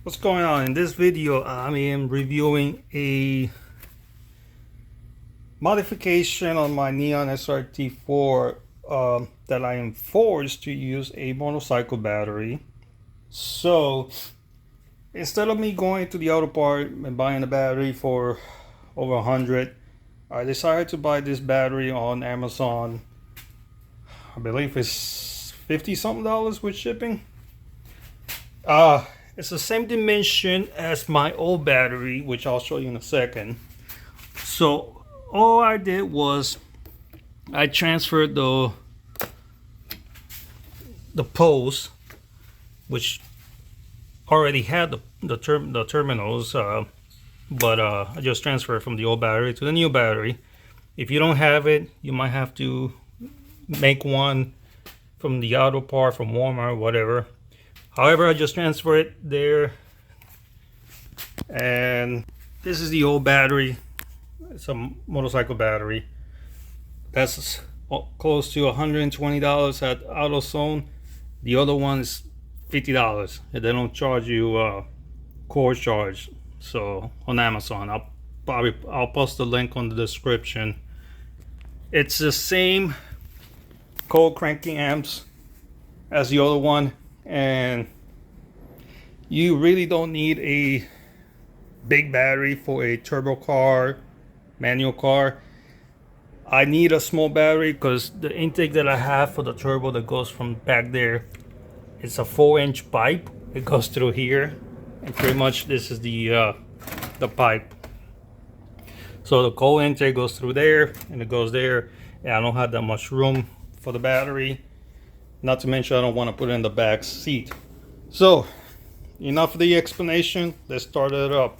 What's going on? In this video I am reviewing a modification on my Neon SRT4 that I am forced to use a motorcycle battery. So instead of me going to the auto part and buying a battery for over 100, I decided to buy this battery on Amazon. I believe it's 50 something dollars with shipping. It's the same dimension as my old battery, which I'll show you in a second. So all I did was I transferred the poles, which already had the terminals, but I just transferred from the old battery to the new battery. If you don't have it, you might have to make one from the auto part, from Walmart, whatever. However, I just transfer it there, and this is the old battery. It's a motorcycle battery. That's close to $120 at AutoZone. The other one is $50, and they don't charge you core charge. So on Amazon, I'll post the link on the description. It's the same cold cranking amps as the other one. And you really don't need a big battery for a turbo car, manual car. I need a small battery because the intake that I have for the turbo that goes from back there, it's a 4-inch pipe. It goes through here, and pretty much this is the pipe. So the cold intake goes through there and it goes there, and I don't have that much room for the battery. Not to mention I don't want to put it in the back seat. So enough of the explanation. Let's start it up.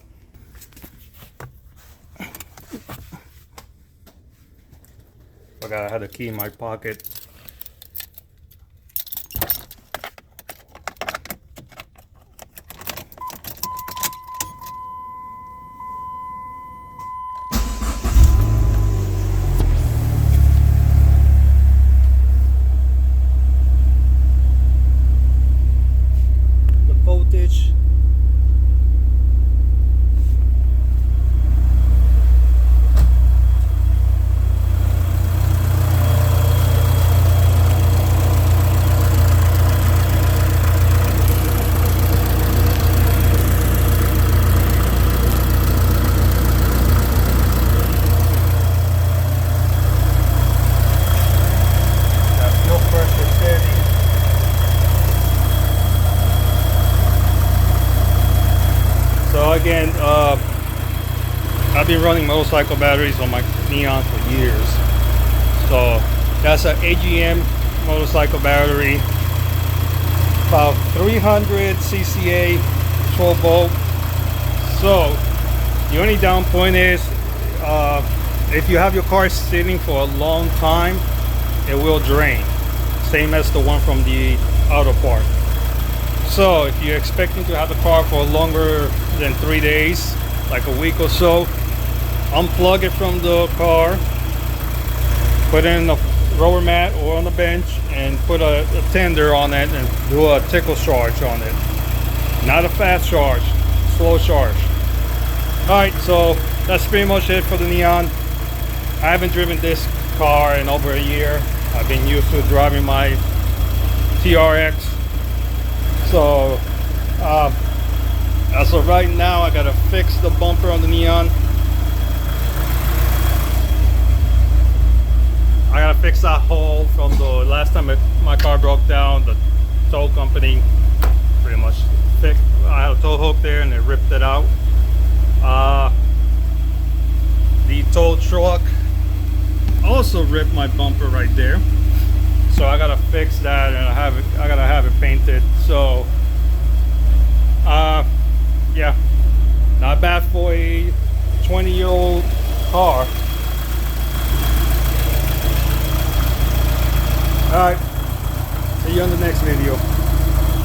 I had a key in my pocket. Voltage. So again, I've been running motorcycle batteries on my Neon for years. So that's an AGM motorcycle battery, about 300 cca, 12 volt. So the only down point is if you have your car sitting for a long time, it will drain, same as the one from the auto part. So if you're expecting to have the car for longer than 3 days, like a week or so, unplug it from the car, put it in the rower mat or on the bench, and put a tender on it and do a tickle charge on it. Not a fast charge, slow charge. Alright, so that's pretty much it for the Neon. I haven't driven this car in over a year. I've been used to driving my TRX. So as of right now, I gotta fix the bumper on the Neon. I gotta fix that hole from the last time my car broke down. The tow company pretty much fixed. I had a tow hook there and they ripped it out. The tow truck also ripped my bumper right there. So I gotta fix that, and I gotta have it painted. So yeah, not bad for a 20-year-old car. Alright, see you on the next video.